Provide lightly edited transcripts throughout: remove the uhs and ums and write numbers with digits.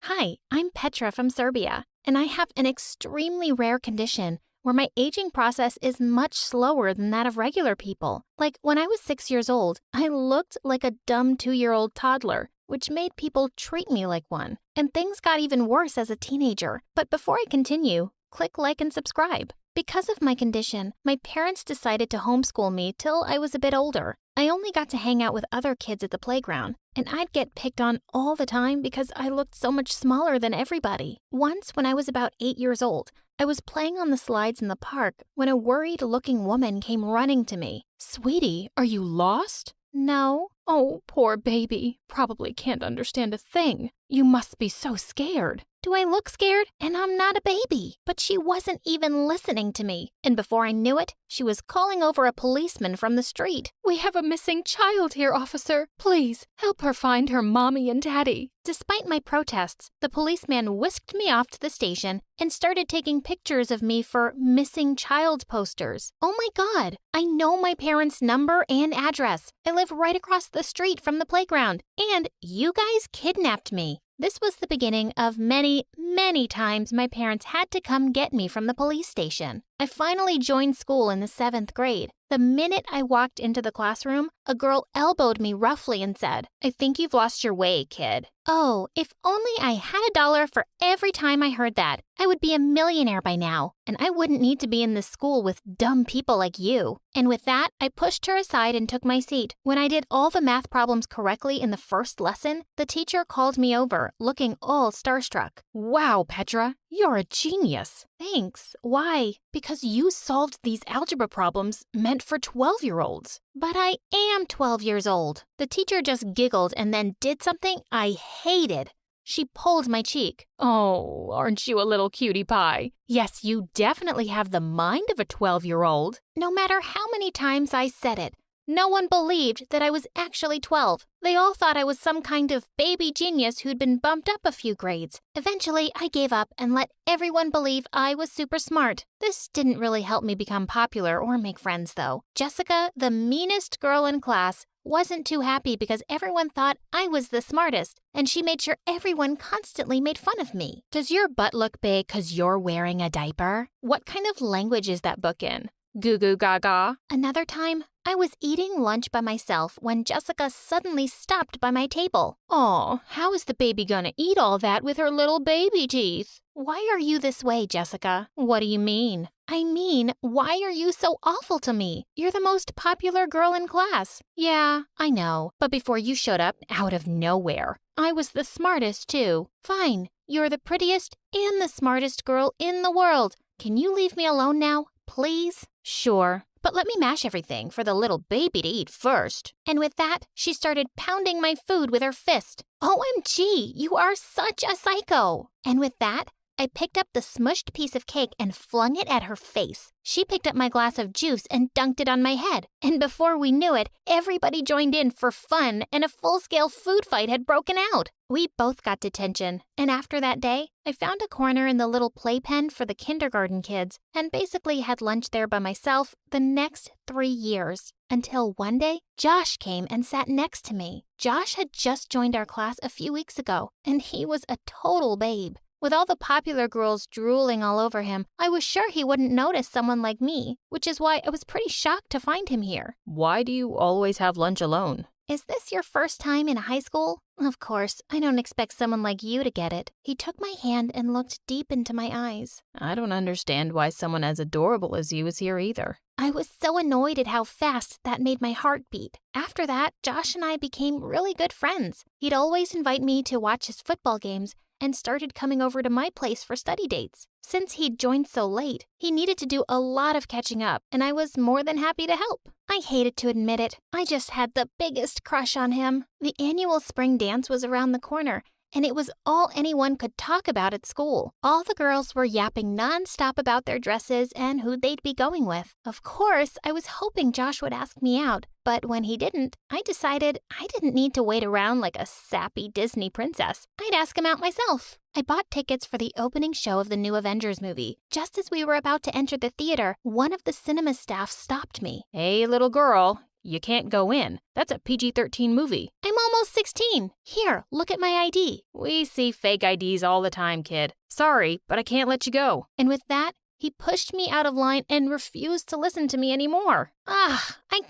Hi, I'm Petra from Serbia, and I have an extremely rare condition where my aging process is much slower than that of regular people. Like when I was 6 years old, I looked like a dumb 2-year-old toddler, which made people treat me like one. And things got even worse as a teenager. But before I continue, click like and subscribe. Because of my condition, my parents decided to homeschool me till I was a bit older. I only got to hang out with other kids at the playground, and I'd get picked on all the time because I looked so much smaller than everybody. Once, when I was about 8 years old, I was playing on the slides in the park when a worried-looking woman came running to me. Sweetie, are you lost? No. Oh, poor baby. Probably can't understand a thing. You must be so scared. Do I look scared? And I'm not a baby. But she wasn't even listening to me. And before I knew it, she was calling over a policeman from the street. We have a missing child here, officer. Please, help her find her mommy and daddy. Despite my protests, the policeman whisked me off to the station and started taking pictures of me for missing child posters. Oh my God, I know my parents' number and address. I live right across the street from the playground, and you guys kidnapped me. This was the beginning of many, many times my parents had to come get me from the police station. I finally joined school in the 7th grade. The minute I walked into the classroom, a girl elbowed me roughly and said, "I think you've lost your way, kid." Oh, if only I had $1 for every time I heard that. I would be a millionaire by now, and I wouldn't need to be in this school with dumb people like you. And with that, I pushed her aside and took my seat. When I did all the math problems correctly in the first lesson, the teacher called me over, looking all starstruck. Wow, Petra, you're a genius. Thanks. Why? Because you solved these algebra problems meant for 12-year-olds. But I am 12 years old. The teacher just giggled and then did something I hated. She pulled my cheek. Oh, aren't you a little cutie pie? Yes, you definitely have the mind of a 12-year-old. No matter how many times I said it, no one believed that I was actually 12. They all thought I was some kind of baby genius who'd been bumped up a few grades. Eventually, I gave up and let everyone believe I was super smart. This didn't really help me become popular or make friends, though. Jessica, the meanest girl in class, wasn't too happy because everyone thought I was the smartest, and she made sure everyone constantly made fun of me. Does your butt look big 'cause you're wearing a diaper? What kind of language is that book in? Goo goo gaga. Another time, I was eating lunch by myself when Jessica suddenly stopped by my table. Aw, how is the baby gonna eat all that with her little baby teeth? Why are you this way, Jessica? What do you mean? I mean, why are you so awful to me? You're the most popular girl in class. Yeah, I know, but before you showed up out of nowhere, I was the smartest too. Fine, you're the prettiest and the smartest girl in the world. Can you leave me alone now, please? Sure, but let me mash everything for the little baby to eat first. And with that, she started pounding my food with her fist. OMG, you are such a psycho. And with that, I picked up the smushed piece of cake and flung it at her face. She picked up my glass of juice and dunked it on my head. And before we knew it, everybody joined in for fun and a full-scale food fight had broken out. We both got detention. And after that day, I found a corner in the little playpen for the kindergarten kids and basically had lunch there by myself the next 3 years. Until one day, Josh came and sat next to me. Josh had just joined our class a few weeks ago, and he was a total babe. With all the popular girls drooling all over him, I was sure he wouldn't notice someone like me, which is why I was pretty shocked to find him here. Why do you always have lunch alone? Is this your first time in high school? Of course, I don't expect someone like you to get it. He took my hand and looked deep into my eyes. I don't understand why someone as adorable as you is here either. I was so annoyed at how fast that made my heart beat. After that, Josh and I became really good friends. He'd always invite me to watch his football games and started coming over to my place for study dates. Since he'd joined so late, he needed to do a lot of catching up, and I was more than happy to help. I hated to admit it. I just had the biggest crush on him. The annual spring dance was around the corner, and it was all anyone could talk about at school. All the girls were yapping nonstop about their dresses and who they'd be going with. Of course, I was hoping Josh would ask me out, but when he didn't, I decided I didn't need to wait around like a sappy Disney princess. I'd ask him out myself. I bought tickets for the opening show of the new Avengers movie. Just as we were about to enter the theater, one of the cinema staff stopped me. Hey, little girl, You can't go in. That's a PG-13 movie. I'm almost 16. Here, look at my ID. We see fake IDs all the time, kid. Sorry, but I can't let you go. And with that, he pushed me out of line and refused to listen to me anymore. I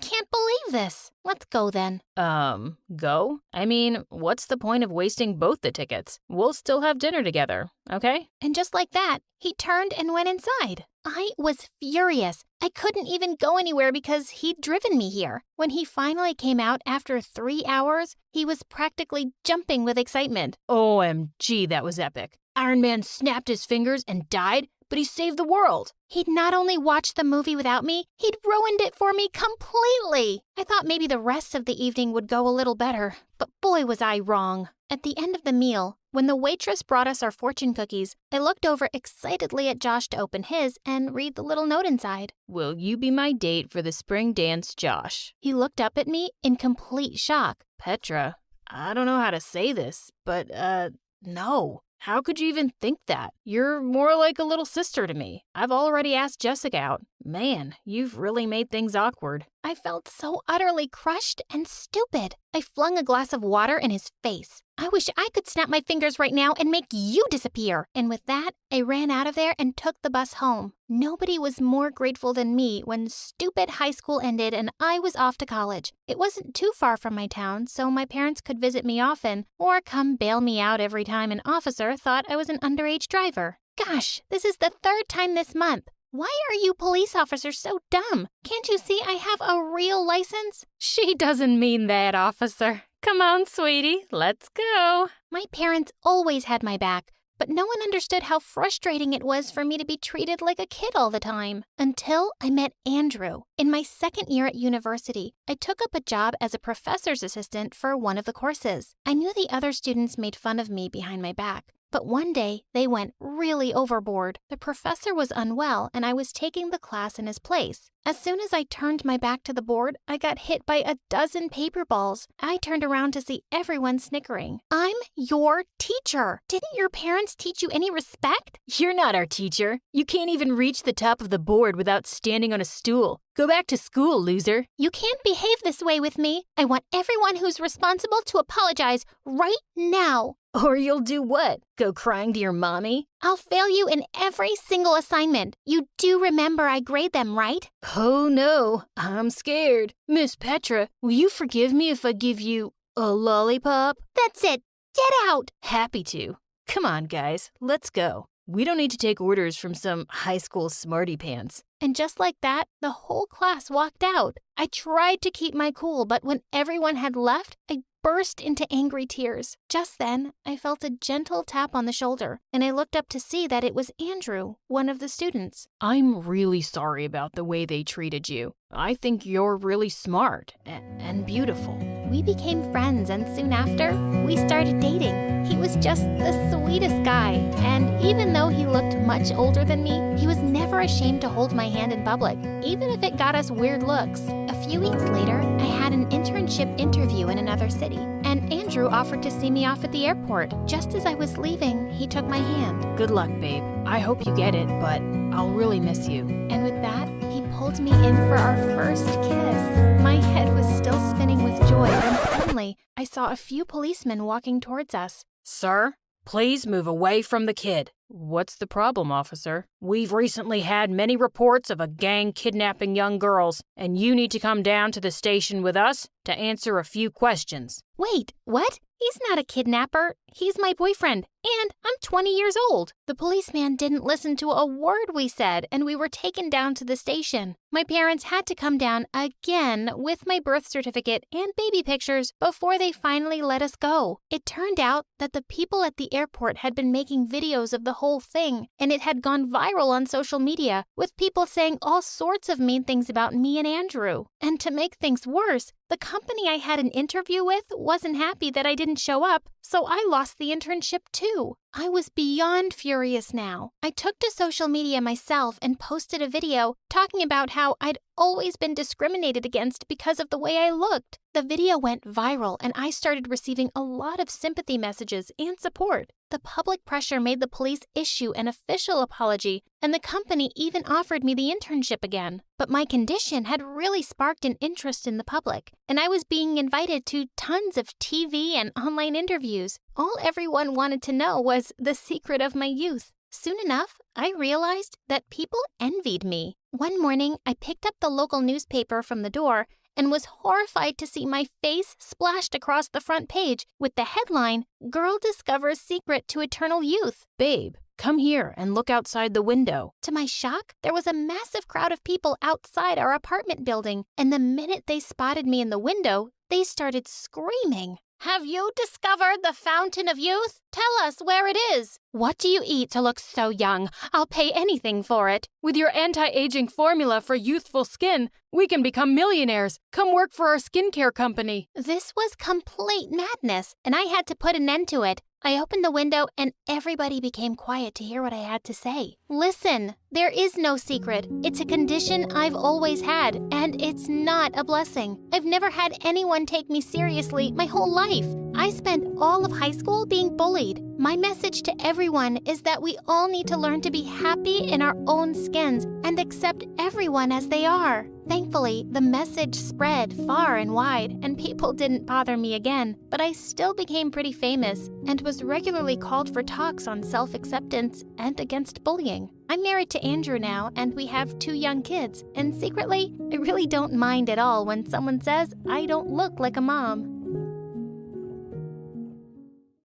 can't believe this. Let's go then. Go? I mean, what's the point of wasting both the tickets? We'll still have dinner together, okay? And just like that, he turned and went inside. I was furious. I couldn't even go anywhere because he'd driven me here. When he finally came out after 3 hours, he was practically jumping with excitement. OMG, that was epic. Iron Man snapped his fingers and died, but he saved the world. He'd not only watched the movie without me, he'd ruined it for me completely. I thought maybe the rest of the evening would go a little better, but boy was I wrong. At the end of the meal, when the waitress brought us our fortune cookies, I looked over excitedly at Josh to open his and read the little note inside. Will you be my date for the spring dance, Josh? He looked up at me in complete shock. Petra, I don't know how to say this, but, no. How could you even think that? You're more like a little sister to me. I've already asked Jessica out. Man, you've really made things awkward. I felt so utterly crushed and stupid. I flung a glass of water in his face. I wish I could snap my fingers right now and make you disappear. And with that, I ran out of there and took the bus home. Nobody was more grateful than me when stupid high school ended and I was off to college. It wasn't too far from my town, so my parents could visit me often or come bail me out every time an officer thought I was an underage driver. Gosh, this is the 3rd time this month. Why are you police officers so dumb? Can't you see I have a real license? She doesn't mean that, officer. Come on, sweetie, let's go. My parents always had my back, but no one understood how frustrating it was for me to be treated like a kid all the time. Until I met Andrew. In my 2nd year at university, I took up a job as a professor's assistant for one of the courses. I knew the other students made fun of me behind my back. But one day, they went really overboard. The professor was unwell, and I was taking the class in his place. As soon as I turned my back to the board, I got hit by a dozen paper balls. I turned around to see everyone snickering. I'm your teacher. Didn't your parents teach you any respect? You're not our teacher. You can't even reach the top of the board without standing on a stool. Go back to school, loser. You can't behave this way with me. I want everyone who's responsible to apologize right now. Or you'll do what? Go crying to your mommy? I'll fail you in every single assignment. You do remember I grade them, right? Oh no, I'm scared. Miss Petra, will you forgive me if I give you a lollipop? That's it. Get out. Happy to. Come on, guys, let's go. We don't need to take orders from some high school smarty pants. And just like that, the whole class walked out. I tried to keep my cool, but when everyone had left, I burst into angry tears. Just then, I felt a gentle tap on the shoulder, and I looked up to see that it was Andrew, one of the students. I'm really sorry about the way they treated you. I think you're really smart and beautiful. We became friends, and soon after, we started dating. He was just the sweetest guy, and even though he looked much older than me, he was never ashamed to hold my hand in public, even if it got us weird looks. A few weeks later, I had an internship interview in another city, and Andrew offered to see me off at the airport. Just as I was leaving, he took my hand. Good luck, babe. I hope you get it, but I'll really miss you. And with that, he pulled me in for our first kiss. My head was still spinning with joy when suddenly I saw a few policemen walking towards us. Sir, please move away from the kid. What's the problem, officer? We've recently had many reports of a gang kidnapping young girls, and you need to come down to the station with us to answer a few questions. Wait, what? He's not a kidnapper. He's my boyfriend, and I'm 20 years old. The policeman didn't listen to a word we said, and we were taken down to the station. My parents had to come down again with my birth certificate and baby pictures before they finally let us go. It turned out that the people at the airport had been making videos of the whole thing, and it had gone viral on social media, with people saying all sorts of mean things about me and Andrew. And to make things worse, the company I had an interview with wasn't happy that I didn't show up, so I lost the internship too. I was beyond furious now. I took to social media myself and posted a video talking about how I'd always been discriminated against because of the way I looked. The video went viral and I started receiving a lot of sympathy messages and support. The public pressure made the police issue an official apology, and the company even offered me the internship again. But my condition had really sparked an interest in the public, and I was being invited to tons of TV and online interviews. All everyone wanted to know was the secret of my youth. Soon enough, I realized that people envied me. One morning, I picked up the local newspaper from the door and was horrified to see my face splashed across the front page with the headline, "Girl Discovers Secret to Eternal Youth." Babe, come here and look outside the window. To my shock, there was a massive crowd of people outside our apartment building, and the minute they spotted me in the window, they started screaming. "Have you discovered the fountain of youth? Tell us where it is. What do you eat to look so young? I'll pay anything for it." With your anti-aging formula for youthful skin, we can become millionaires. Come work for our skincare company. This was complete madness, and I had to put an end to it. I opened the window and everybody became quiet to hear what I had to say. Listen, there is no secret. It's a condition I've always had, and it's not a blessing. I've never had anyone take me seriously my whole life. I spent all of high school being bullied. My message to everyone is that we all need to learn to be happy in our own skins and accept everyone as they are. Thankfully, the message spread far and wide, and people didn't bother me again, but I still became pretty famous and was regularly called for talks on self-acceptance and against bullying. I'm married to Andrew now, and we have 2 young kids, and secretly, I really don't mind at all when someone says I don't look like a mom.